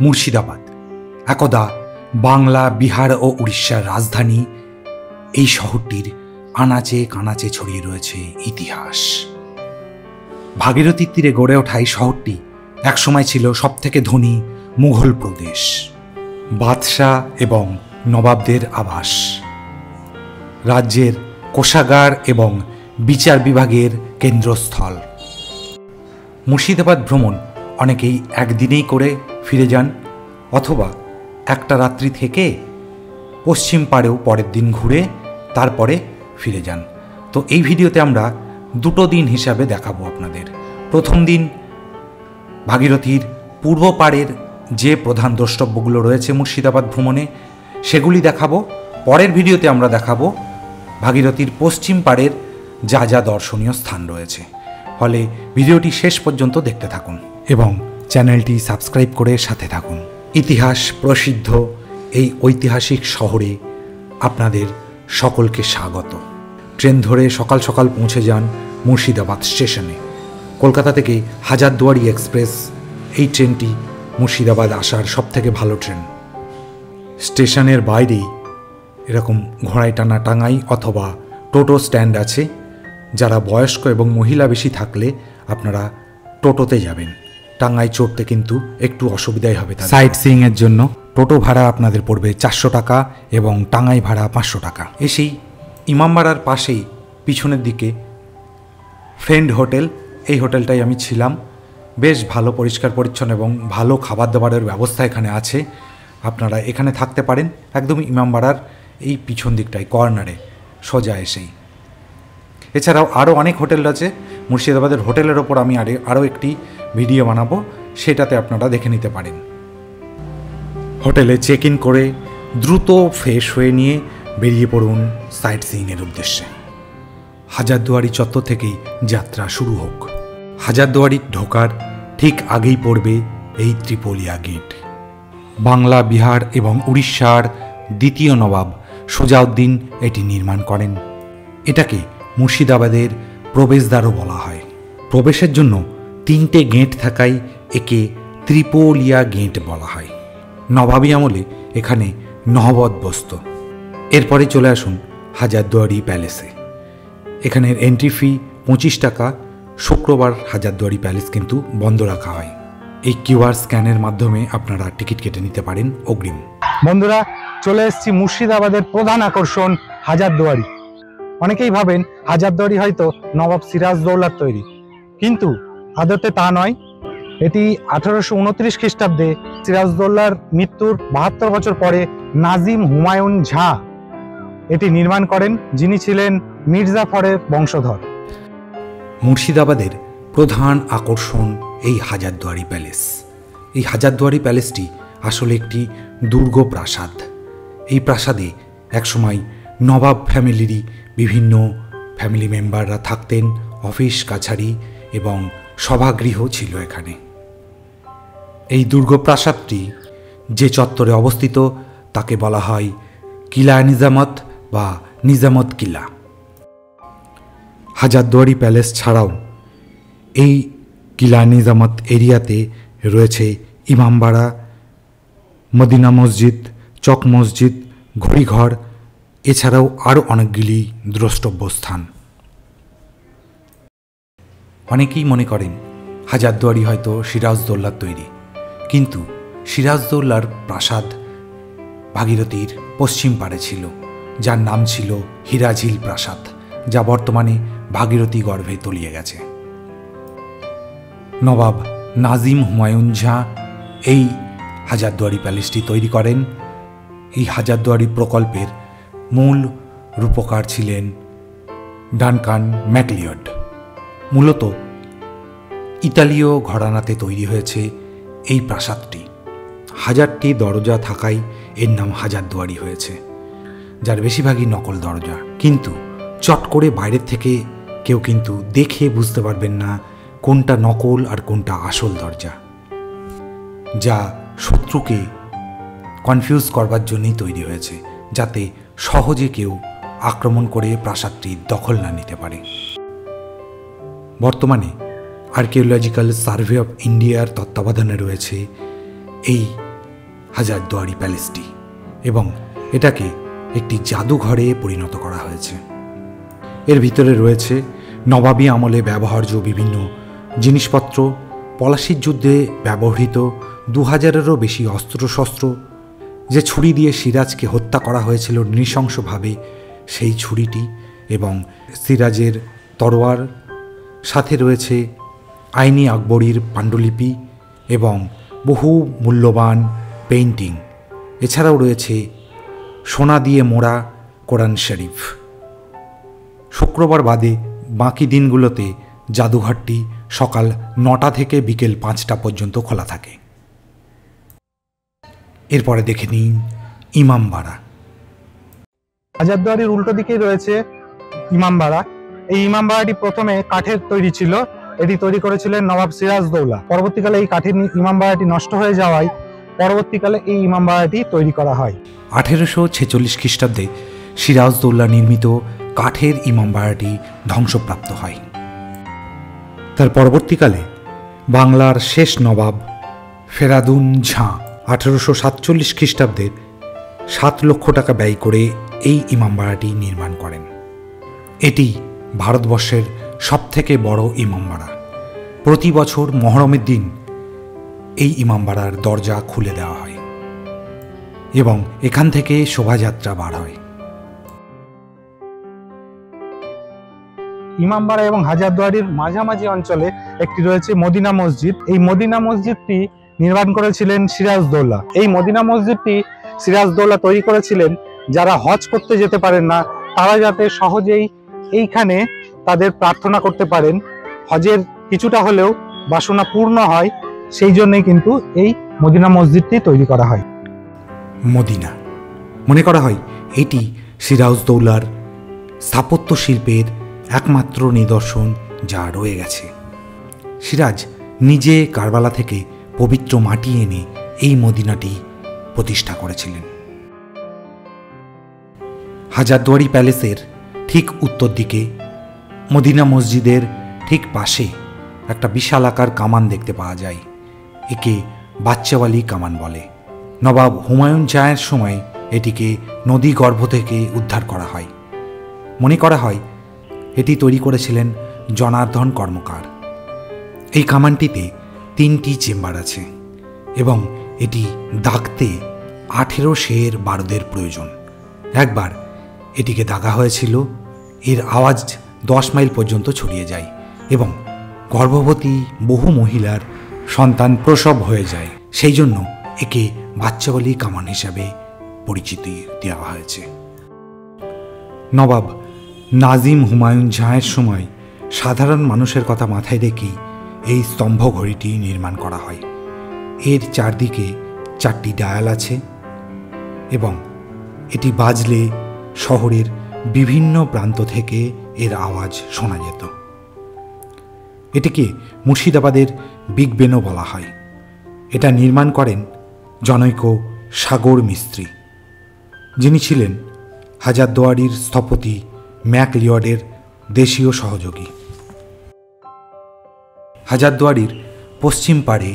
মুর্শিদাবাদ একদা বাংলা, বিহার ও উড়িষ্যার রাজধানী। এই শহরটির আনাচে কানাচে ছড়িয়ে রয়েছে ইতিহাস। ভাগীরথীর তীরে গড়ে ওঠা এই শহরটি একসময় ছিল সবথেকে ধনী মুঘল প্রদেশ, বাদশাহ এবং নবাবদের আবাস, রাজ্যের কোষাগার এবং বিচার বিভাগের কেন্দ্রস্থল। মুর্শিদাবাদ ভ্রমণ অনেকেই একদিনেই করে ফিরে যান, অথবা একটা রাত্রি থেকে পশ্চিম পাড়েও পরের দিন ঘুরে তারপরে ফিরে যান। তো এই ভিডিওতে আমরা দুটো দিন হিসাবে দেখাবো আপনাদের। প্রথম দিন ভাগীরথীর পূর্ব পাড়ের যে প্রধান দ্রষ্টব্যগুলো রয়েছে মুর্শিদাবাদ ভ্রমণে সেগুলি দেখাবো। পরের ভিডিওতে আমরা দেখাবো ভাগীরথীর পশ্চিম পাড়ের যা যা দর্শনীয় স্থান রয়েছে। ফলে ভিডিওটি শেষ পর্যন্ত দেখতে থাকুন এবং চ্যানেলটি সাবস্ক্রাইব করে সাথে থাকুন। ইতিহাস প্রসিদ্ধ এই ঐতিহাসিক শহরে আপনাদের সকলকে স্বাগত। ট্রেন ধরে সকাল সকাল পৌঁছে যান মুর্শিদাবাদ স্টেশনে। কলকাতা থেকে হাজারদুয়ারি এক্সপ্রেস এই ট্রেনটি মুর্শিদাবাদ আসার সবথেকে ভালো ট্রেন। স্টেশনের বাইরেই এরকম ঘোড়ায় টানা টাঙ্গাই অথবা টোটো স্ট্যান্ড আছে। যারা বয়স্ক এবং মহিলা বেশি থাকলে আপনারা টোটোতে যাবেন। টাঙ্গাই চড়তে কিন্তু একটু অসুবিধাই হবে। সাইট সিইংয়ের জন্য টোটো ভাড়া আপনাদের পড়বে 400 টাকা এবং টাঙ্গাই ভাড়া 500 টাকা। এসেই ইমামবাড়ার পাশেই পিছনের দিকে ফ্রেন্ড হোটেল, এই হোটেলটাই আমি ছিলাম। বেশ ভালো পরিষ্কার পরিচ্ছন্ন এবং ভালো খাবার দাবারের ব্যবস্থা এখানে আছে। আপনারা এখানে থাকতে পারেন একদম ইমামবাড়ার এই পিছন দিকটায় কর্নারে সোজা এসেই। এছাড়াও আরও অনেক হোটেল আছে। মুর্শিদাবাদের হোটেলের ওপর আমি আরও একটি ভিডিও বানাবো, সেটাতে আপনারা দেখে নিতে পারেন। হোটেলে চেক ইন করে দ্রুত ফ্রেশ হয়ে নিয়ে বেরিয়ে পড়ুন সাইট সিইংয়ের উদ্দেশ্যে। হাজারদুয়ারি চত্বর থেকেই যাত্রা শুরু হোক। হাজারদুয়ারি ঢোকার ঠিক আগেই পড়বে এই ত্রিপোলিয়া গেট। বাংলা, বিহার এবং উড়িষ্যার দ্বিতীয় নবাব সোজাউদ্দিন এটি নির্মাণ করেন। এটাকে মুর্শিদাবাদের প্রবেশদ্বারও বলা হয়। প্রবেশের জন্য 3টে গেট থাকায় একে ত্রিপোলিয়া গেট বলা হয়। নবাবী আমলে এখানে নহবত বসত। এরপরে চলে আসুন হাজারদুয়ারি প্যালেসে। এখানের এন্ট্রি ফি 25 টাকা। শুক্রবার হাজারদুয়ারি প্যালেস কিন্তু বন্ধ রাখা হয়। এই কিউআর স্ক্যানের মাধ্যমে আপনারা টিকিট কেটে নিতে পারেন অগ্রিম। বন্ধুরা, চলে এসেছি মুর্শিদাবাদের প্রধান আকর্ষণ হাজারদুয়ারি। অনেকেই ভাবেন হাজারদুয়ারি হয়তো নবাব সিরাজদৌল্লার তৈরি, কিন্তু আদতে তা নয়। এটি 1829 খ্রিস্টাব্দে সিরাজদৌল্লার মৃত্যুর 72 বছর পরে নাজিম হুমায়ুন ঝা এটি নির্মাণ করেন, যিনি ছিলেন মির্জাফরের বংশধর। মুর্শিদাবাদের প্রধান আকর্ষণ এই হাজারদুয়ারি প্যালেস। এই হাজারদুয়ারি প্যালেসটি আসলে একটি দুর্গ প্রাসাদ। এই প্রাসাদে একসময় নবাব ফ্যামিলিরই বিভিন্ন ফ্যামিলি মেম্বাররা থাকতেন। অফিস কাছারি এবং সভাগৃহ ছিল এখানে। এই দুর্গ প্রাসাদটি যে চত্বরে অবস্থিত তাকে বলা হয় কিলা নিজামত বা নিজামত কিলা। হাজারদুয়ারি প্যালেস ছাড়াও এই কিলা নিজামত এরিয়াতে রয়েছে ইমামবাড়া, মদিনা মসজিদ, চক মসজিদ, ঘড়িঘর, এছাড়াও আরও অনেকগুলি দ্রষ্টব্য স্থান। অনেকেই মনে করেন হাজারদুয়ারি হয়তো সিরাজদৌল্লার তৈরি, কিন্তু সিরাজদৌল্লার প্রাসাদ ভাগীরথীর পশ্চিম পাড়ে ছিল, যার নাম ছিল হিরাঝিল প্রাসাদ, যা বর্তমানে ভাগীরথী গর্ভে তলিয়ে গেছে। নবাব নাজিম হুমায়ুন ঝা এই হাজারদুয়ারি প্যালেসটি তৈরি করেন। এই হাজারদুয়ারি প্রকল্পের মূল রূপকার ছিলেন ডানকান ম্যাকলিওড। মূলত ইতালীয় ঘরানাতে তৈরি হয়েছে এই প্রাসাদটি। 1000টি দরজা থাকায় এর নাম হাজারদুয়ারি হয়েছে, যার বেশিরভাগই নকল দরজা। কিন্তু চট করে বাইরের থেকে কেউ কিন্তু দেখে বুঝতে পারবেন না কোনটা নকল আর কোনটা আসল দরজা, যা শত্রুকে কনফিউজ করবার জন্যই তৈরি হয়েছে, যাতে সহজে কেউ আক্রমণ করে প্রাসাদটি দখল না নিতে পারে। বর্তমানে আর্কিওলজিক্যাল সার্ভে অফ ইন্ডিয়ার তত্ত্বাবধানে রয়েছে এই হাজারদুয়ারি প্যালেসটি এবং এটাকে একটি জাদুঘরে পরিণত করা হয়েছে। এর ভিতরে রয়েছে নবাবী আমলে ব্যবহার্য বিভিন্ন জিনিসপত্র, পলাশির যুদ্ধে ব্যবহৃত 2000-এরও বেশি অস্ত্রশস্ত্র, যে ছুরি দিয়ে সিরাজকে হত্যা করা হয়েছিল নৃশংসভাবে সেই ছুরিটি এবং সিরাজের তরোয়ার, সাথে রয়েছে আইনি আকবরীর পাণ্ডুলিপি এবং বহু মূল্যবান পেইন্টিং। এছাড়াও রয়েছে সোনা দিয়ে মোড়া কোরআন শরীফ। শুক্রবার বাদে বাকি দিনগুলোতে জাদুঘরটি সকাল 9টা থেকে বিকেল 5টা পর্যন্ত খোলা থাকে। এরপরে দেখে নিন ইমামবাড়া। হাজারদুয়ারির উল্টো দিকেই রয়েছে ইমামবাড়া। এই ইমামবাড়াটি প্রথমে কাঠের তৈরি ছিল। এটি তৈরি করেছিলেন নবাব সিরাজদৌল্লা। পরবর্তীকালে এই কাঠের ইমামবাড়াটি নষ্ট হয়ে যাওয়ায় পরবর্তীকালে এই ইমামবাড়াটি তৈরি করা হয়। 1846 খ্রিস্টাব্দে সিরাজদৌল্লা নির্মিত কাঠের ইমামবাড়াটি ধ্বংসপ্রাপ্ত হয়। তার পরবর্তীকালে বাংলার শেষ নবাব ফেরাদুন ঝাঁ 1847 খ্রিস্টাব্দে 7 লক্ষ টাকা ব্যয় করে এই ইমামবাড়াটি নির্মাণ করেন। এটি ভারতবর্ষের সবথেকে বড় ইমামবাড়া। প্রতি বছর মহরমের দিন এই ইমামবাড়ার দরজা খুলে দেওয়া হয় এবং এখান থেকে শোভাযাত্রা বার হয়। ইমামবাড়া এবং হাজারদুয়ারির মাঝামাঝি অঞ্চলে একটি রয়েছে মদিনা মসজিদ। এই মদিনা মসজিদটি নির্মাণ করেছিলেন সিরাজদৌল্লা। এই মদিনা মসজিদটি সিরাজদৌল্লা তৈরি করেছিলেন যারা হজ করতে যেতে পারেন না তারা যাতে সহজেই এইখানে তাদের প্রার্থনা করতে পারেন, হজের কিছুটা হলেও বাসনা পূর্ণ হয়, সেই জন্যই কিন্তু এই মদিনা মসজিদটি তৈরি করা হয়। মদিনা মনে করা হয় এটি সিরাজদৌল্লার স্থাপত্য শিল্পের একমাত্র নিদর্শন যা রয়ে গেছে। সিরাজ নিজে কারবালা থেকে পবিত্র মাটি এনে এই মদিনাটি প্রতিষ্ঠা করেছিলেন। হাজারদুয়ারি প্যালেসের ঠিক উত্তর দিকে মদিনা মসজিদের ঠিক পাশে একটা বিশাল আকার কামান দেখতে পাওয়া যায়। একে বাচ্চাওয়ালি কামান বলে। নবাব হুমায়ুন শাহের সময় এটিকে নদী গর্ভ থেকে উদ্ধার করা হয়। মনে করা হয় এটি তৈরি করেছিলেন জনার্দন কর্মকার। এই কামানটিতে 3টি চেম্বার আছে এবং এটি দাগতে 18 সের বারুদের প্রয়োজন। একবার এটিকে দাগা হয়েছিল, এর আওয়াজ 10 মাইল পর্যন্ত ছড়িয়ে যায় এবং গর্ভবতী বহু মহিলার সন্তান প্রসব হয়ে যায়। সেই জন্য একে বাচ্চাওয়ালি কামান হিসাবে পরিচিতি দেওয়া হয়েছে। নবাব নাজিম হুমায়ুন শাহের সময় সাধারণ মানুষের কথা মাথায় রেখেই এই স্তম্ভ ঘড়িটি নির্মাণ করা হয়। এর চারদিকে 4টি ডায়াল আছে এবং এটি বাজলে শহরের বিভিন্ন প্রান্ত থেকে এর আওয়াজ শোনা যেত। এটিকে মুর্শিদাবাদের বিগ বেনও বলা হয়। এটা নির্মাণ করেন জনৈক সাগর মিস্ত্রি, যিনি ছিলেন হাজারদুয়ারির স্থপতি ম্যাকলিওডের দেশীয় সহযোগী। হাজারদুয়ারির পশ্চিম পাড়ে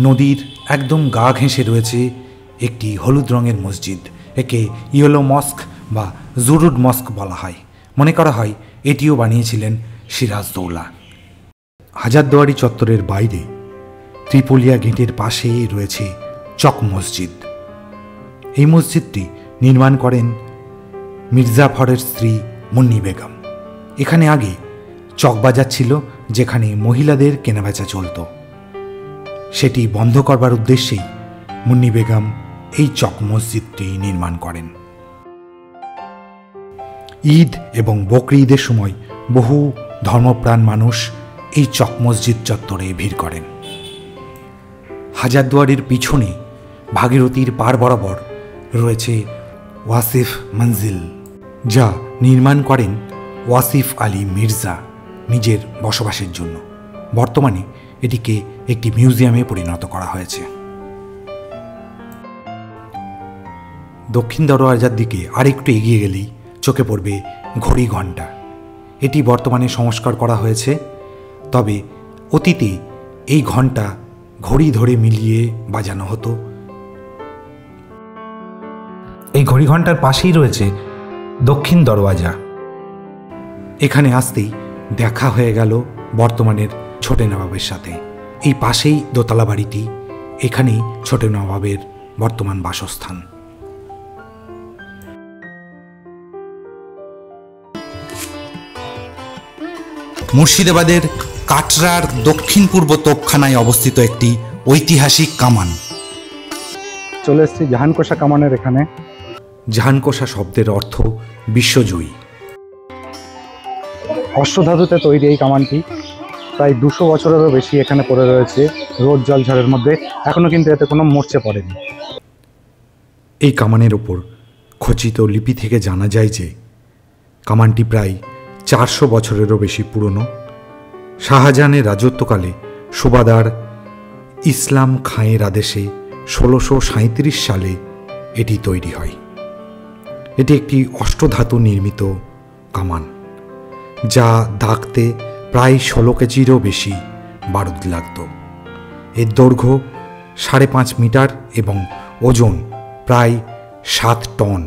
নদীর একদম গা ঘেঁষে রয়েছে একটি হলুদ রঙের মসজিদ। একে ইয়েলো মস্ক বা জুরুড মস্ক বলা হয়। মনে করা হয় এটিও বানিয়েছিলেন সিরাজদৌল্লা। হাজারদুয়ারি চত্বরের বাইরে ত্রিপলিয়া গেটের পাশে রয়েছে চক মসজিদ। এই মসজিদটি নির্মাণ করেন মির্জাফরের স্ত্রী মুন্নি বেগম। এখানে আগে চকবাজার ছিল, যেখানে মহিলাদের কেনাবেচা চলত। সেটি বন্ধ করবার উদ্দেশ্যেই মুন্নি বেগম এই চক মসজিদটি নির্মাণ করেন। ঈদ এবং বকরি ঈদের সময় বহু ধর্মপ্রাণ মানুষ এই চক মসজিদ চত্বরে ভিড় করেন। হাজারদুয়ারির পিছনে ভাগীরথীর পার বরাবর রয়েছে ওয়াসিফ মঞ্জিল, যা নির্মাণ করেন ওয়াসিফ আলী মির্জা নিজের বসবাসের জন্য। বর্তমানে এটিকে একটি মিউজিয়ামে পরিণত করা হয়েছে। দক্ষিণ দরওয়াজার দিকে আরেকটু এগিয়ে গেলেই চোখে পড়বে ঘড়ি ঘণ্টা। এটি বর্তমানে সংস্কার করা হয়েছে, তবে অতীতে এই ঘণ্টা ঘড়ি ধরে মিলিয়ে বাজানো হতো এই ঘড়িঘণ্টার পাশেই রয়েছে দক্ষিণ দরওয়াজা। এখানে আসতেই দেখা হয়ে গেল বর্তমানের ছোটে নবাবের সাথে। এই পাশেই দোতলা বাড়িটি, এখানেই ছোটে নবাবের বর্তমান বাসস্থান। মুর্শিদাবাদের কাটরার দক্ষিণ পূর্ব তোপখানায় অবস্থিত একটি ঐতিহাসিক কামান। চলে এসেছি জাহানকোষা কামানের এখানে। জাহানকোষা শব্দের অর্থ বিশ্বজয়ী। অষ্টধাতুতে তৈরি এই কামানটি প্রায় 200 বছরেরও বেশি এখানে পড়ে রয়েছে রোদ জল ঝড়ের মধ্যে, এখনো কিন্তু এতে কোনো মরচে পড়েনি। এই কামানের ওপর খচিত লিপি থেকে জানা যায় যে কামানটি প্রায় 400 বছরেরও বেশি পুরনো। শাহজাহানের রাজত্বকালে সুবাদার ইসলাম খাঁয়ের আদেশে 1637 সালে এটি তৈরি হয়। এটি একটি অষ্টধাতু নির্মিত কামান, যা দাগতে প্রায় 16 কেজিরও বেশি বারুদ লাগত। এর দৈর্ঘ্য 5.5 মিটার এবং ওজন প্রায় 7 টন।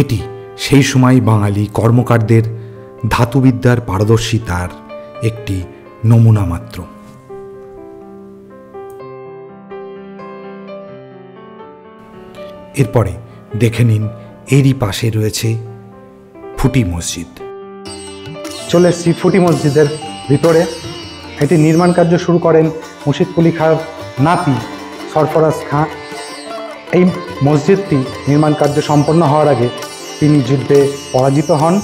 এটি সেই সময় বাঙালি কর্মকারদের ধাতুবিদ্যার পারদর্শিতার একটি নমুনা মাত্র। এরপরে দেখে নিন এরই পাশে রয়েছে ফুটি মসজিদ। চলে এসেছি ফুটি মসজিদের ভিতরে। এটি নির্মাণ কার্য শুরু করেন মুর্শিদ কুলি খাঁর নাতি সরফরাজ খাঁ। এই মসজিদটি নির্মাণ কার্য সম্পন্ন হওয়ার আগে তিনি যুদ্ধে পরাজিত হন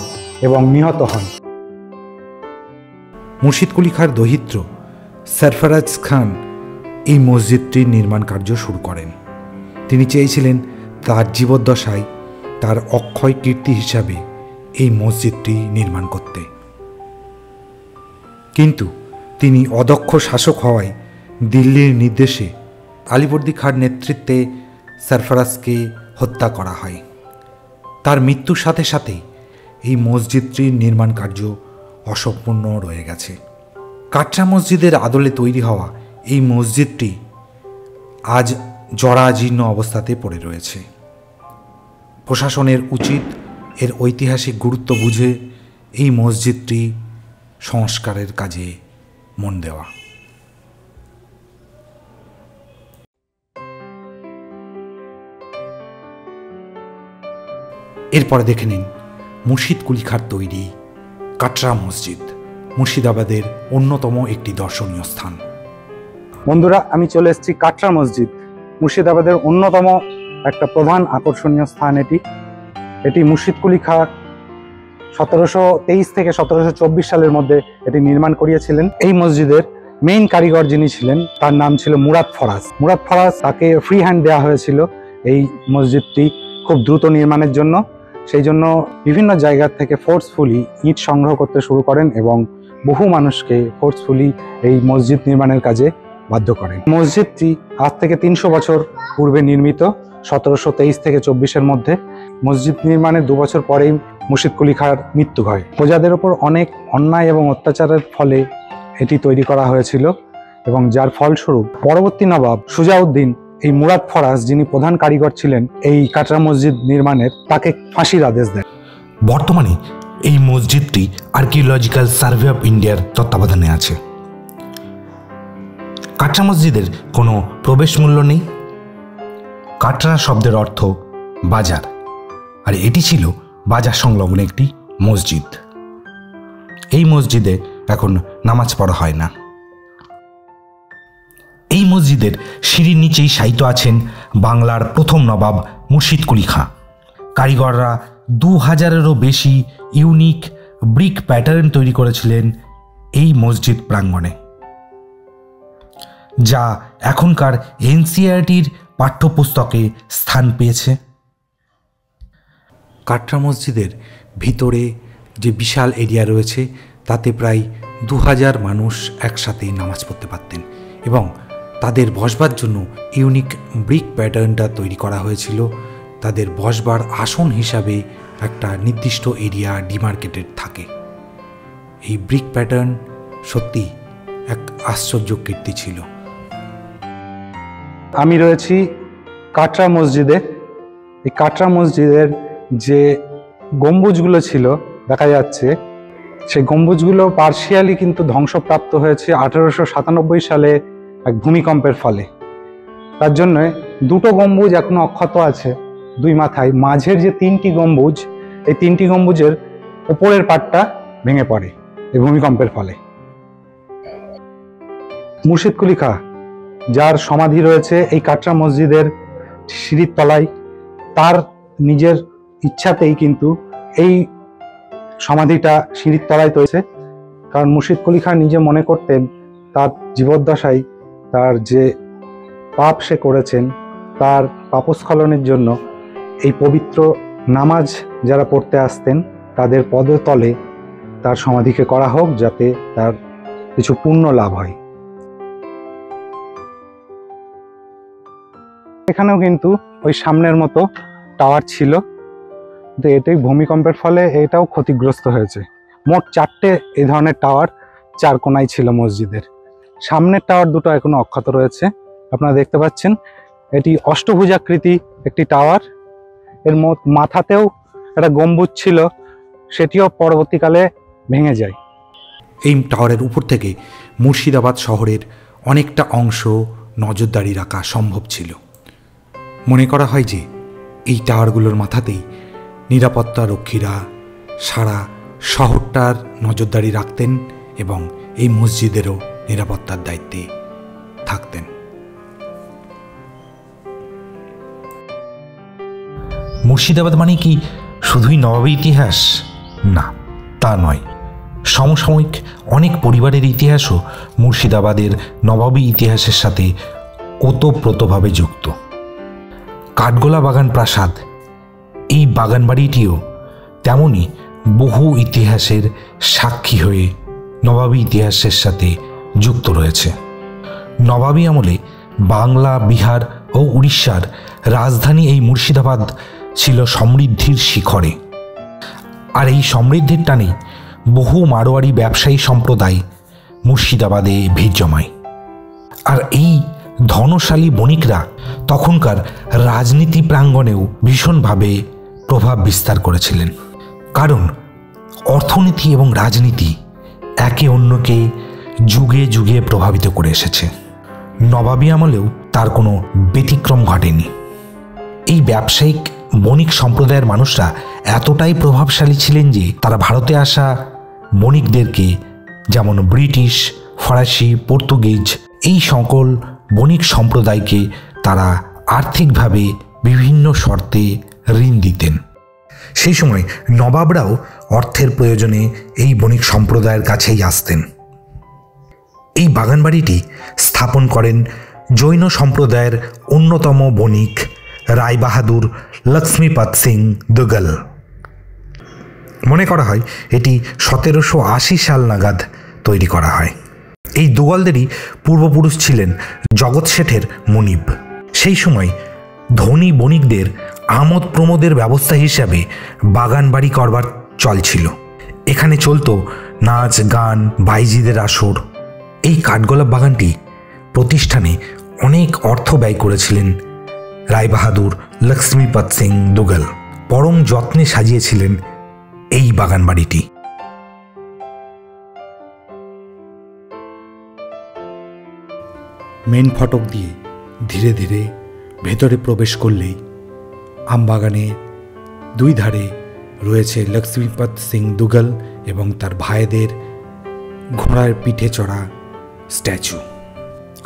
এবং নিহত হন। মুর্শিদ কুলি খাঁর দহিত্র সরফরাজ খান এই মসজিদটির নির্মাণ কার্য শুরু করেন। তিনি চেয়েছিলেন তার জীবদ্দশায় তার অক্ষয় কীর্তি হিসাবে এই মসজিদটি নির্মাণ করতে, কিন্তু তিনি অদক্ষ শাসক হওয়ায় দিল্লির নির্দেশে আলীবর্দী খাঁর নেতৃত্বে সরফরাজকে হত্যা করা হয়। তার মৃত্যুর সাথে সাথেই এই মসজিদটির নির্মাণ কার্য অসম্পূর্ণ রয়ে গেছে। কাটরা মসজিদের আদলে তৈরি হওয়া এই মসজিদটি আজ জরাজীর্ণ অবস্থাতে পড়ে রয়েছে। প্রশাসনের উচিত এর ঐতিহাসিক গুরুত্ব বুঝে এই মসজিদটি সংস্কারের কাজে মন দেওয়া। এরপরে দেখে নিন মুর্শিদ কুলি খাঁর তৈরি কাটরা মসজিদ, মুর্শিদাবাদের অন্যতম একটি দর্শনীয় স্থান। বন্ধুরা, আমি চলে এসেছি কাটরা মসজিদ, মুর্শিদাবাদের অন্যতম একটা প্রধান আকর্ষণীয় স্থান। এটি মুর্শিদ কুলি খাঁ 1723 থেকে 1724 সালের মধ্যে এটি নির্মাণ করিয়েছিলেন। এই মসজিদের মেইন কারিগর যিনি ছিলেন তার নাম ছিল মুরাদ ফরাজ। মুরাদ ফরাজ তাকে ফ্রি হ্যান্ড দেওয়া হয়েছিল এই মসজিদটি খুব দ্রুত নির্মাণের জন্য। সেই জন্য বিভিন্ন জায়গা থেকে ফোর্সফুলি ইট সংগ্রহ করতে শুরু করেন এবং বহু মানুষকে ফোর্সফুলি এই মসজিদ নির্মাণের কাজে বাধ্য করেন। মসজিদটি আজ থেকে 300 বছর পূর্বে নির্মিত, 1723 থেকে 24-এর মধ্যে। মসজিদ নির্মাণের 2 বছর পরেই মুর্শিদ কুলি খাঁর মৃত্যু হয়। প্রজাদের ওপর অনেক অন্যায় এবং অত্যাচারের ফলে এটি তৈরি করা হয়েছিল এবং যার ফলস্বরূপ পরবর্তী নবাব সুজাউদ্দিন এই মুরাদ ফরাজ, যিনি প্রধান কারিগর ছিলেন এই কাটরা মসজিদ নির্মাণের, তাকে ফাঁসির আদেশ দেন। বর্তমানে এই মসজিদটি আর্কিওলজিক্যাল সার্ভে অফ ইন্ডিয়ার তত্ত্বাবধানে আছে। কাটরা মসজিদের কোনো প্রবেশ মূল্য নেই। কাটরা শব্দের অর্থ বাজার, আর এটি ছিল বাজার সংলগ্ন একটি মসজিদ। এই মসজিদে এখন নামাজ পড়া হয় না। এই মসজিদের সিঁড়ির নিচেই শায়িত আছেন বাংলার প্রথম নবাব মুর্শিদ কুলি খাঁ। কারিগররা 2000-এরও বেশি ইউনিক ব্রিক প্যাটার্ন তৈরি করেছিলেন এই মসজিদ প্রাঙ্গণে, যা এখনকার এনসিইআরটির পাঠ্যপুস্তকে স্থান পেয়েছে। কাটরা মসজিদের ভিতরে যে বিশাল এরিয়া রয়েছে তাতে প্রায় 2000 মানুষ একসাথে নামাজ পড়তে পারতেন এবং তাদের বসবার জন্য ইউনিক ব্রিক প্যাটার্নটা তৈরি করা হয়েছিল। তাদের বসবার আসন হিসাবে একটা নির্দিষ্ট এরিয়া ডিমার্কেটেড থাকে। এই ব্রিক প্যাটার্ন সত্যি এক আশ্চর্য কীর্তি ছিল। আমি রয়েছি কাটরা মসজিদে। এই কাটরা মসজিদের যে গম্বুজগুলো ছিল দেখা যাচ্ছে, সেই গম্বুজগুলো পার্শিয়ালি কিন্তু ধ্বংসপ্রাপ্ত হয়েছে 1897 সালে এক ভূমিকম্পের ফলে। তার জন্য দুটো গম্বুজ এখনো অক্ষত আছে দুই মাথায়। মাঝের যে 3টি গম্বুজ, এই 3টি গম্বুজের ওপরের পাটটা ভেঙে পড়ে এই ভূমিকম্পের ফলে। মুর্শিদ কুলি খাঁ, যার সমাধি রয়েছে এই কাটরা মসজিদের সিঁড়ির তলায়, তার নিজের ইচ্ছাতেই কিন্তু এই সমাধিটা সিঁড়ির তলায় তৈরি। কারণ মুর্শিদ কুলি খাঁ নিজে মনে করতেন তার জীবদ্দশায় তার যে পাপ সে করেছেন, তার পাপস্খলনের জন্য এই পবিত্র নামাজ যারা পড়তে আসতেন তাদের পদতলে তার সমাধিকে করা হোক, যাতে তার কিছু পুণ্য লাভ হয়। এখানেও কিন্তু ওই সামনের মতো টাওয়ার ছিল, কিন্তু এটাই ভূমিকম্পের ফলে এটাও ক্ষতিগ্রস্ত হয়েছে। মোট 4টে এই ধরনের টাওয়ার 4 কোণায় ছিল মসজিদের। সামনের টাওয়ার দুটো এখনো অক্ষত রয়েছে, আপনারা দেখতে পাচ্ছেন। এটি অষ্টভুজাকৃতি একটি টাওয়ার। এর মাথাতেও একটা গম্বুজ ছিল, সেটিও পরবর্তীকালে ভেঙে যায়। এই টাওয়ারের উপর থেকে মুর্শিদাবাদ শহরের অনেকটা অংশ নজরদারি রাখা সম্ভব ছিল। মনে করা হয় যে এই টাওয়ারগুলোর মাথাতেই নিরাপত্তা রক্ষীরা সারা শহরটার নজরদারি রাখতেন এবং এই মসজিদেরও নিরাপত্তার দায়িত্বে থাকতেন। মুর্শিদাবাদ মানে কি শুধুই নবাবী ইতিহাস? না, তা নয়। সমসাময়িক অনেক পরিবারের ইতিহাসও মুর্শিদাবাদের নবাবী ইতিহাসের সাথে ওতপ্রোতভাবে যুক্ত। কাঠগোলা বাগান প্রাসাদ, এই বাগানবাড়িটিও তেমনই বহু ইতিহাসের সাক্ষী হয়ে নবাবী ইতিহাসের সাথে যুক্ত রয়েছে। নবাবী আমলে বাংলা, বিহার ও উড়িষ্যার রাজধানী এই মুর্শিদাবাদ ছিল সমৃদ্ধির শিখরে। আর এই সমৃদ্ধির টানেই বহু মারোয়ারি ব্যবসায়ী সম্প্রদায় মুর্শিদাবাদে ভিড় জমায়। আর এই ধনশালী বণিকরা তখনকার রাজনীতি প্রাঙ্গণেও ভীষণভাবে প্রভাব বিস্তার করেছিলেন। কারণ অর্থনীতি এবং রাজনীতি একে অন্যকে যুগে যুগে প্রভাবিত করে এসেছে। নবাবী আমলেও তার কোনো ব্যতিক্রম ঘটেনি। এই ব্যবসায়িক বণিক সম্প্রদায়ের মানুষরা এতটাই প্রভাবশালী ছিলেন যে তারা ভারতে আসা বণিকদেরকে, যেমন ব্রিটিশ, ফরাসি, পর্তুগিজ, এই সকল বণিক সম্প্রদায়কে তারা আর্থিকভাবে বিভিন্ন শর্তে ঋণ দিতেন। সেই সময় নবাবরাও অর্থের প্রয়োজনে এই বণিক সম্প্রদায়ের কাছেই আসতেন। এই বাগানবাড়িটি স্থাপন করেন জৈন সম্প্রদায়ের অন্যতম বণিক রায় বাহাদুর লক্ষ্মীপত সিং দুগল। মনে করা হয় এটি 1780 সাল নাগাদ তৈরি করা হয়। এই দুগলদেরই পূর্বপুরুষ ছিলেন জগৎ শেঠের মুনিব। সেই সময় ধনী বণিকদের আমোদ প্রমোদের ব্যবস্থা হিসাবে বাগান বাড়ি করবার চল ছিল। এখানে চলত নাচ, গান, বাইজিদের আসর। এই কাঠগোলাপ বাগানটি প্রতিষ্ঠানে অনেক অর্থ ব্যয় করেছিলেন রায় বাহাদুর লক্ষ্মীপত সিং দুগল। পরম যত্নে সাজিয়েছিলেন এই বাগান বাড়িটি। মেন ফটক দিয়ে ধীরে ধীরে ভেতরে প্রবেশ করলেই আমবাগানে দুই ধারে রয়েছে লক্ষ্মীপত সিং দুগল এবং তার ভাইদের ঘোড়ার পিঠে চড়া স্ট্যাচু।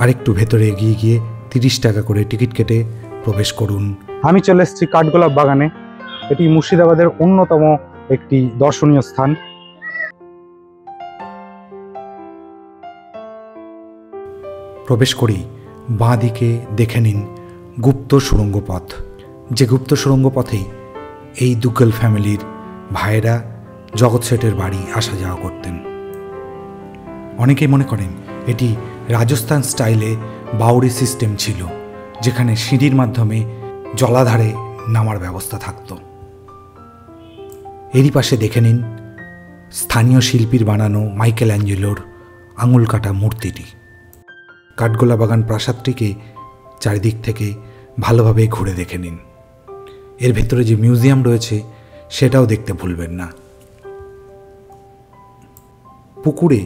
আরেকটু ভেতরে এগিয়ে গিয়ে 30 টাকা করে টিকিট কেটে প্রবেশ করুন। আমি চলে এসেছি কাঠগোলাপ বাগানে। এটি মুর্শিদাবাদের অন্যতম একটি দর্শনীয় স্থান। প্রবেশ করেই বাঁ দিকে দেখে নিন গুপ্ত সুড়ঙ্গ পথ। যে গুপ্ত সুড়ঙ্গ পথেই এই দুগ্গল ফ্যামিলির ভাইয়েরা জগৎ শেঠের বাড়ি আসা যাওয়া করতেন। অনেকেই মনে করেন এটি রাজস্থান স্টাইলে বাউরি সিস্টেম ছিল, যেখানে সিঁড়ির মাধ্যমে জলাধারে নামার ব্যবস্থা থাকত। এরই পাশে দেখে নিন স্থানীয় শিল্পীর বানানো মাইকেল অ্যাঞ্জেলোর আঙুল কাটা মূর্তিটি। কাঠগোলা বাগান প্রাসাদটিকে চারিদিক থেকে ভালোভাবে ঘুরে দেখে নিন। এর ভেতরে যে মিউজিয়াম রয়েছে সেটাও দেখতে ভুলবেন না। পুকুরে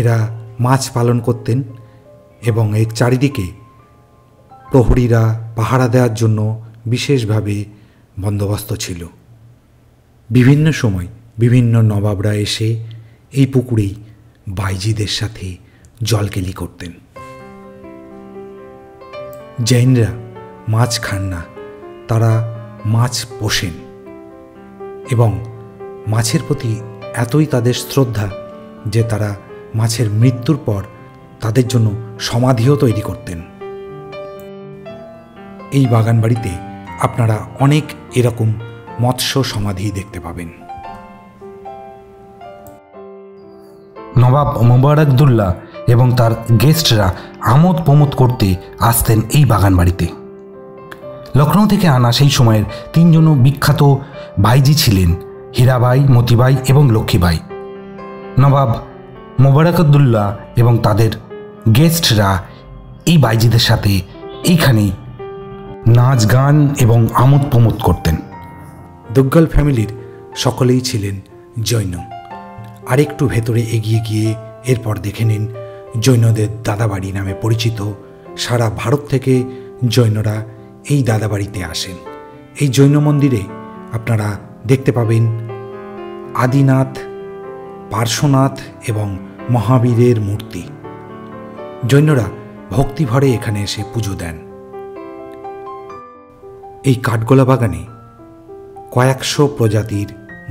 এরা মাছ পালন করতেন এবং এর চারিদিকে প্রহরীরা পাহারা দেওয়ার জন্য বিশেষভাবে বন্দোবস্ত ছিল। বিভিন্ন সময় বিভিন্ন নবাবরা এসে এই পুকুরেই বাইজিদের সাথে জলকেলি করতেন। জৈনরা মাছ খান না, তারা মাছ পোষেন এবং মাছের প্রতি এতই তাদের শ্রদ্ধা যে তারা মাছের মৃত্যুর পর তাদের জন্য সমাধিও তৈরি করতেন। এই বাগানবাড়িতে আপনারা অনেক এরকম মৎস্য সমাধি দেখতে পাবেন। নবাব মোবারকদুল্লাহ এবং তার গেস্টরা আমোদ প্রমোদ করতে আসতেন এই বাগানবাড়িতে। লখনৌ থেকে আনা সেই সময়ের 3 জন বিখ্যাত ভাইজি ছিলেন হীরাবাই, মতিবাই এবং লক্ষ্মীবাই। নবাব মোবারকদুল্লাহ এবং তাদের গেস্টরা এই বাইজিদের সাথে এইখানে নাচ গান এবং আমোদ প্রমোদ করতেন। দুগ্গল ফ্যামিলির সকলেই ছিলেন জৈন। আরেকটু ভেতরে এগিয়ে গিয়ে এরপর দেখে নিন জৈনদের দাদাবাড়ি নামে পরিচিত। সারা ভারত থেকে জৈনরা এই দাদাবাড়িতে আসেন। এই জৈন মন্দিরে আপনারা দেখতে পাবেন আদিনাথ, পার্শ্বনাথ এবং মহাবীরের মূর্তি। জৈনরা ভক্তিভরে এখানে এসে পুজো দেন। এই কাঠগোলা বাগানে কয়েকশো প্রজাতির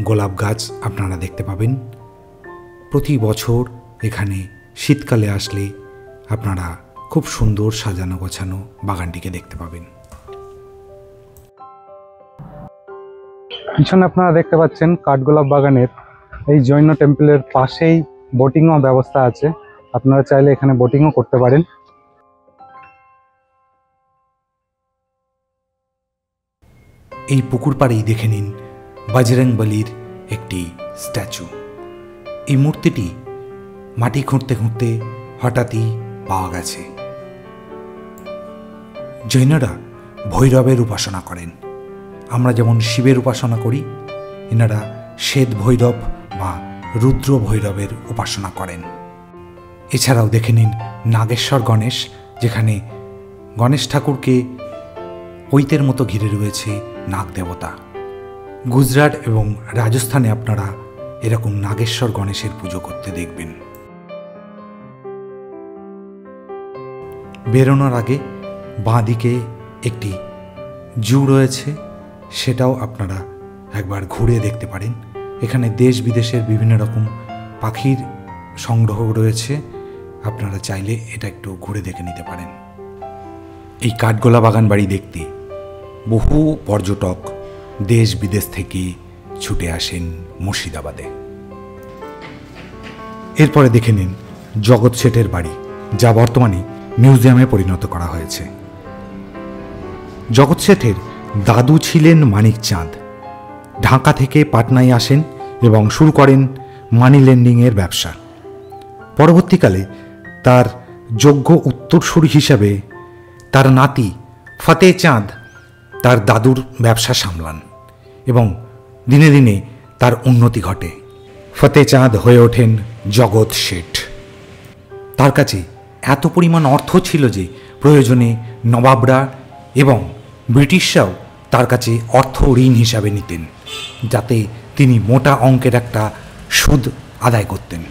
গোলাপ গাছ আপনারা দেখতে পাবেন। প্রতি বছর এখানে শীতকালে আসলে আপনারা খুব সুন্দর সাজানো গোছানো বাগানটিকে দেখতে পাবেন। পিছনে আপনারা দেখতে পাচ্ছেন কাঠগোলাপ বাগানের এই জৈন টেম্পলের পাশেই বোটিংও ব্যবস্থা আছে। আপনারা চাইলে এখানে বোটিংও করতে পারেন। এই পুকুর পাড়েই দেখে নিন বজরংবলীর একটি স্ট্যাচু। এই মূর্তিটি মাটি খুঁড়তে খুঁড়তে হঠাৎই পাওয়া গেছে। জৈনরা ভৈরবের উপাসনা করেন। আমরা যেমন শিবের উপাসনা করি, এনারা শ্বেত ভৈরব বা রুদ্র ভৈরবের উপাসনা করেন। এছাড়াও দেখে নিন নাগেশ্বর গণেশ, যেখানে গণেশ ঠাকুরকে পৈতের মতো ঘিরে রয়েছে নাগ দেবতা। গুজরাট এবং রাজস্থানে আপনারা এরকম নাগেশ্বর গণেশের পুজো করতে দেখবেন। বেরোনোর আগে বাঁ দিকে একটি জু রয়েছে, সেটাও আপনারা একবার ঘুরে দেখতে পারেন। এখানে দেশ বিদেশের বিভিন্ন রকম পাখির সংগ্রহ রয়েছে, আপনারা চাইলে এটা একটু ঘুরে দেখে নিতে পারেন। এই কাঠগোলা বাগান বাড়ি দেখতে বহু পর্যটক দেশ বিদেশ থেকে ছুটে আসেন মুর্শিদাবাদে। এরপরে দেখে নিন জগৎ শেঠের বাড়ি, যা বর্তমানে মিউজিয়ামে পরিণত করা হয়েছে। জগৎ শেঠের দাদু ছিলেন মানিক চাঁদ। ঢাকা থেকে পাটনায় আসেন এবং শুরু করেন মানি লেন্ডিংয়ের ব্যবসা। পরবর্তীকালে তার যোগ্য উত্তরসূরি হিসাবে তার নাতি ফতেহ চাঁদ তার দাদুর ব্যবসা সামলান এবং দিনে দিনে তার উন্নতি ঘটে। ফতেহ চাঁদ হয়ে ওঠেন জগৎ শেঠ। তার কাছে এত পরিমাণ অর্থ ছিল যে প্রয়োজনে নবাবরা এবং ব্রিটিশরাও তার কাছে অর্থ ঋণ হিসাবে নিতেন, যাতে তিনি মোটা অঙ্কের একটা সুদ আদায় করতেন।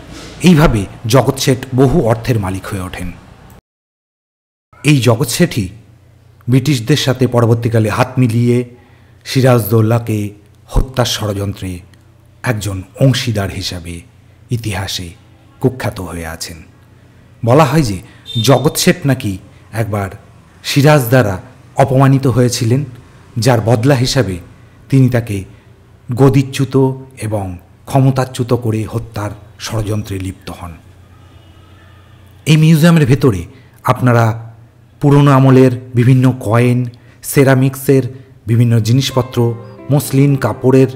এইভাবে জগৎ শেঠ বহু অর্থের মালিক হয়ে ওঠেন। এই জগৎ শেঠই ব্রিটিশদের সাথে পরবর্তীকালে হাত মিলিয়ে সিরাজদৌল্লাকে হত্যার ষড়যন্ত্রে একজন অংশীদার হিসাবে ইতিহাসে কুখ্যাত হয়ে আছেন। বলা হয় যে জগৎ শেঠ নাকি একবার সিরাজ দ্বারা অপমানিত হয়েছিলেন, যার বদলা হিসাবে তিনি তাকে গদিচ্যুত এবং ক্ষমতাচ্যুত করে হত্যার ষড়যন্ত্রে লিপ্ত হন। এই মিউজিয়ামের ভেতরে আপনারা পুরনো আমলের বিভিন্ন কয়েন, সেরামিক্সের বিভিন্ন জিনিসপত্র, মসলিন কাপড়ের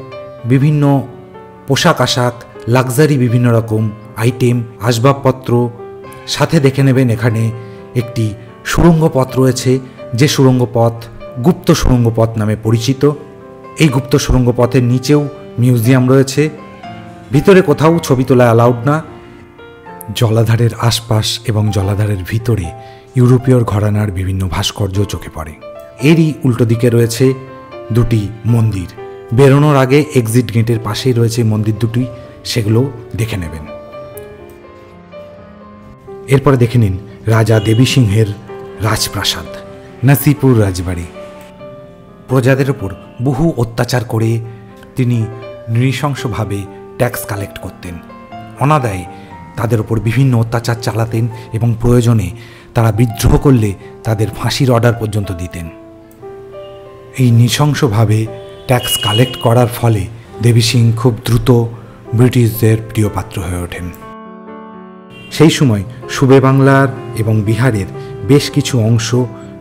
বিভিন্ন পোশাক আশাক, লাক্সারি বিভিন্ন রকম আইটেম, আসবাবপত্র, সাথে দেখে নেবেন এখানে একটি সুড়ঙ্গ পথ রয়েছে, যে সুড়ঙ্গ পথ গুপ্ত সুড়ঙ্গ পথ নামে পরিচিত। এই গুপ্ত সুড়ঙ্গ পথের নিচেও মিউজিয়াম রয়েছে। ভিতরে কোথাও ছবি তোলা অ্যালাউড না। জলাধারের আশপাশ এবং জলাধারের ভিতরে ইউরোপীয় ঘরানার বিভিন্ন ভাস্কর্য চোখে পড়ে। এরই উল্টো দিকে রয়েছে দুটি মন্দির। বেরোনোর আগে এক্সিট গেটের পাশেই রয়েছে মন্দির দুটি, সেগুলো দেখে নেবেন। এরপরে দেখে নিন রাজা দেবী সিংহের রাজপ্রাসাদ, নাসিপুর রাজবাড়ি। প্রজাদের ওপর বহু অত্যাচার করে তিনি নৃশংসভাবে ট্যাক্স কালেক্ট করতেন। অনাদায়ে তাদের ওপর বিভিন্ন অত্যাচার চালাতেন এবং প্রয়োজনে তারা বিদ্রোহ করলে তাদের ফাঁসির অর্ডার পর্যন্ত দিতেন। এই নৃশংসভাবে ট্যাক্স কালেক্ট করার ফলে দেবী সিং খুব দ্রুত ব্রিটিশদের প্রিয়পাত্র হয়ে ওঠেন। সেই সময় সুবে বাংলার এবং বিহারের বেশ কিছু অংশ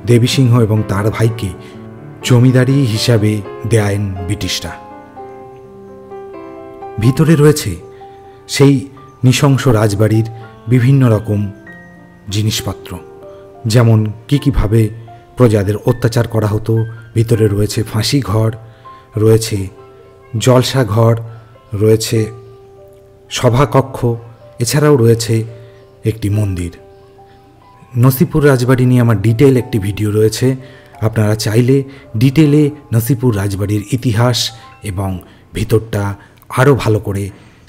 দেবী সিংহ এবং তার ভাইকে জমিদারি হিসাবে দেন ব্রিটিশরা। ভিতরে রয়েছে সেই নৃশংস রাজবাড়ির বিভিন্ন রকম জিনিসপত্র, যেমন কীভাবে প্রজাদের অত্যাচার করা হতো। ভিতরে রয়েছে ফাঁসি ঘর, রয়েছে জলসা ঘর, রয়েছে সভাকক্ষ, এছাড়াও রয়েছে একটি মন্দির। নসিপুর রাজবাড়ি নিয়ে আমার ডিটেল একটি ভিডিও রয়েছে, আপনারা চাইলে ডিটেলে নসিপুর রাজবাড়ির ইতিহাস এবং ভিতরটা আরও ভালো করে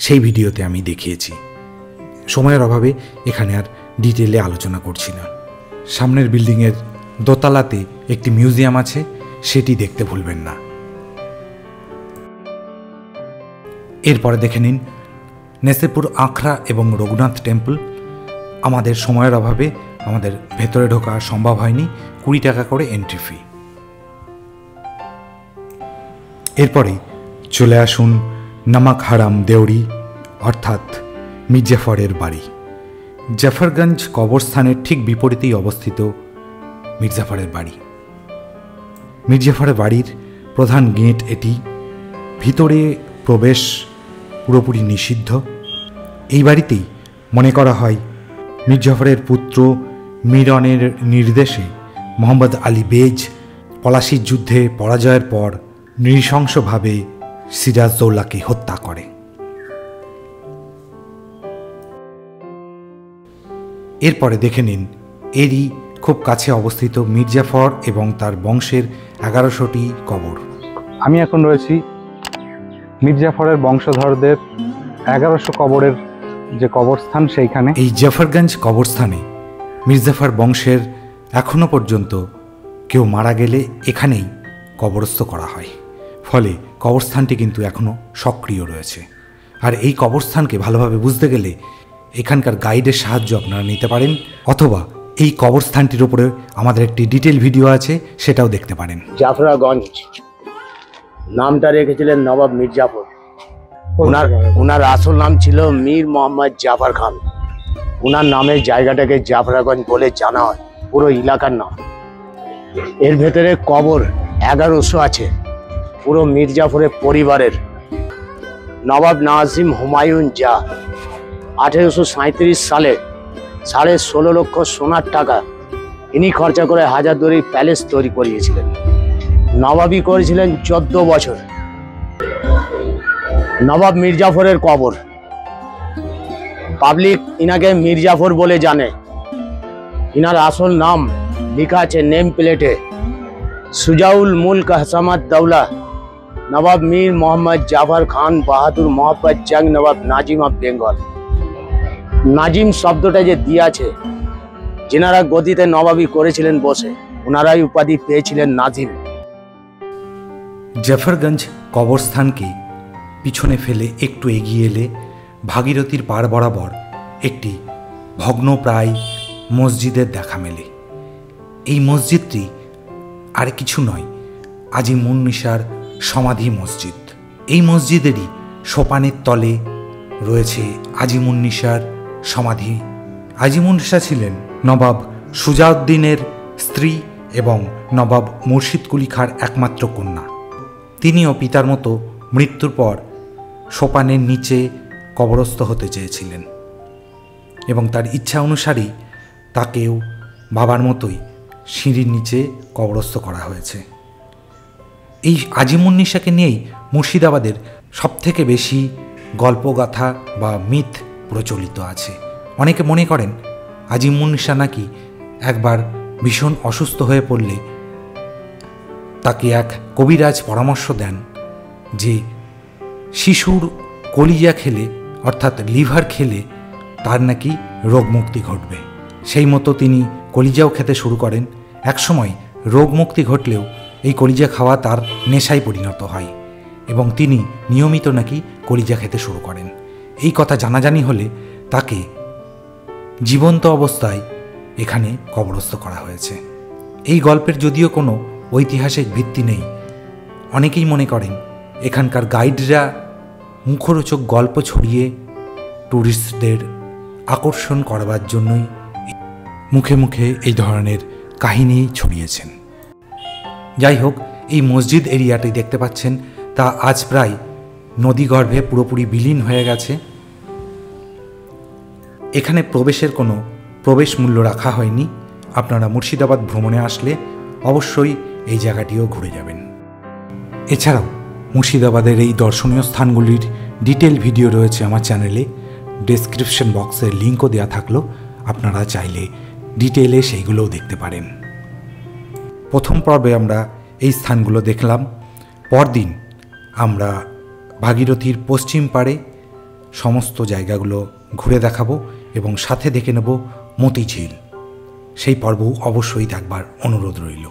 সেই ভিডিওতে আমি দেখিয়েছি। সময়ের অভাবে এখানে আর ডিটেলে আলোচনা করছি না। সামনের বিল্ডিংয়ের দোতলাতে একটি মিউজিয়াম আছে, সেটি দেখতে ভুলবেন না। এরপরে দেখে নিন নেসেপুর আখড়া এবং রঘুনাথ টেম্পল। আমাদের সময়ের অভাবে আমাদের ভেতরে ঢোকা সম্ভব হয়নি, 20 টাকা করে এন্ট্রি ফি। এরপরে চলে আসুন নামাক হারাম দেউরি অর্থাৎ মির্জাফরের বাড়ি। জাফরগঞ্জ কবরস্থানের ঠিক বিপরীতেই অবস্থিত মির্জাফরের বাড়ি। মির্জাফরের বাড়ির প্রধান গেট এটি। ভিতরে প্রবেশ পুরোপুরি নিষিদ্ধ। এই বাড়িতেই মনে করা হয় মির্জাফরের পুত্র মিরনের নির্দেশে মোহাম্মদ আলী বেজ পলাশির যুদ্ধে পরাজয়ের পর নৃশংসভাবে সিরাজদৌল্লাকে হত্যা করে। এরপরে দেখে নিন এরই খুব কাছে অবস্থিত মির্জাফর এবং তার বংশের 1100টি কবর। আমি এখন রয়েছি মির্জাফরের বংশধরদের 1100 কবরের যে কবরস্থান সেইখানে। এই জাফরগঞ্জ কবরস্থানে মির্জাফর বংশের এখনো পর্যন্ত কেউ মারা গেলে এখানেই কবরস্থ করা হয়, ফলে কবরস্থানটি কিন্তু এখনও সক্রিয় রয়েছে। আর এই কবরস্থানকে ভালোভাবে বুঝতে গেলে এখানকার গাইডের সাহায্য আপনারা নিতে পারেন, অথবা এই কবরস্থানটির উপরে আমাদের একটি ডিটেল ভিডিও আছে, সেটাও দেখতে পারেন। জাফরাগঞ্জ নামটা রেখেছিলেন নবাব মির্জাফর। ওনার আসল নাম ছিল মীর মোহাম্মদ জাফর খান। ওনার নামের জায়গাটাকে জাফরাগঞ্জ বলে জানা হয়, পুরো এলাকার নাম। এর ভেতরে কবর 1100 আছে, পুরো মির্জাফরের পরিবারের। নবাব নাজিম হুমায়ুন যা 1837 সালে 16.5 লক্ষ সোনার টাকা ইনি খরচা করে হাজারদুয়ারির প্যালেস তৈরি করিয়েছিলেন। নবাবি করেছিলেন 14 বছর। নবাব মির্জাফরের কবর, পাবলিক ইনাকে মির্জাফর বলে জানে। ইনার আসল নাম লেখা আছে নেম প্লেটে, সুজাউল মুলক হসামাত দৌলা নবাব মীর মোহাম্মদ জাফর খান বাহাদুর মোহাম্মদ জং নবাব নাজিম অফ বেঙ্গল। নাজিম শব্দটা যে দিয়েছে, যেনারা গদিতে নবাবি করেছিলেন বসে, ওনারাই উপাধি পেয়েছিলেন নাজিম। জাফরগঞ্জ কবরস্থানকে পিছনে ফেলে একটু এগিয়ে এলে ভাগীরথীর পাড় বরাবর একটি ভগ্নপ্রায় মসজিদের দেখা মেলে। এই মসজিদটি আর কিছু নয়, আজিমুন্নিসার সমাধি মসজিদ। এই মসজিদেরই সোপানের তলে রয়েছে আজিমুন্নিসার সমাধি। আজিমুন্নিসা ছিলেন নবাব সুজাউদ্দিনের স্ত্রী এবং নবাব মুর্শিদ কুলি খাঁর একমাত্র কন্যা। তিনিও পিতার মতো মৃত্যুর পর সোপানের নিচে কবরস্থ হতে চেয়েছিলেন এবং তার ইচ্ছা অনুসারেই তাকেও বাবার মতোই সিঁড়ির নিচে কবরস্থ করা হয়েছে। এই আজিমুন্নিসাকে নিয়েই মুর্শিদাবাদের সবথেকে বেশি গল্পগাথা বা মিথ প্রচলিত আছে। অনেকে মনে করেন আজিমুন্নিসা নাকি একবার ভীষণ অসুস্থ হয়ে পড়লে তাকে এক কবিরাজ পরামর্শ দেন যে শিশুর কলিজা খেলে অর্থাৎ লিভার খেলে তার নাকি রোগমুক্তি ঘটবে। সেই মতো তিনি কলিজাও খেতে শুরু করেন। একসময় রোগমুক্তি ঘটলেও এই কলিজা খাওয়া তার নেশায় পরিণত হয় এবং তিনি নিয়মিত নাকি কলিজা খেতে শুরু করেন। এই কথা জানাজানি হলে তাকে জীবন্ত অবস্থায় এখানে কবরস্থ করা হয়েছে। এই গল্পের যদিও কোনো ঐতিহাসিক ভিত্তি নেই, অনেকেই মনে করেন এখানকার গাইডরা মুখরোচক গল্প ছড়িয়ে ট্যুরিস্টদের আকর্ষণ করবার জন্যই মুখে মুখে এই ধরনের কাহিনী ছড়িয়েছেন। যাই হোক, এই মসজিদ এরিয়াটি দেখতে পাচ্ছেন তা আজ প্রায় নদীগর্ভে পুরোপুরি বিলীন হয়ে গেছে। এখানে প্রবেশের কোনো প্রবেশ মূল্য রাখা হয়নি। আপনারা মুর্শিদাবাদ ভ্রমণে আসলে অবশ্যই এই জায়গাটিও ঘুরে যাবেন। এছাড়াও মুর্শিদাবাদের এই দর্শনীয় স্থানগুলির ডিটেল ভিডিও রয়েছে আমার চ্যানেলে, ডেসক্রিপশন বক্সের লিঙ্কও দেওয়া থাকলো, আপনারা চাইলে ডিটেলে সেইগুলোও দেখতে পারেন। প্রথম পর্বে আমরা এই স্থানগুলো দেখলাম। পরদিন আমরা ভাগীরথীর পশ্চিম পাড়ে সমস্ত জায়গাগুলো ঘুরে দেখাবো এবং সাথে দেখে নেব মতিঝিল। সেই পর্ব অবশ্যই দেখবার অনুরোধ রইল।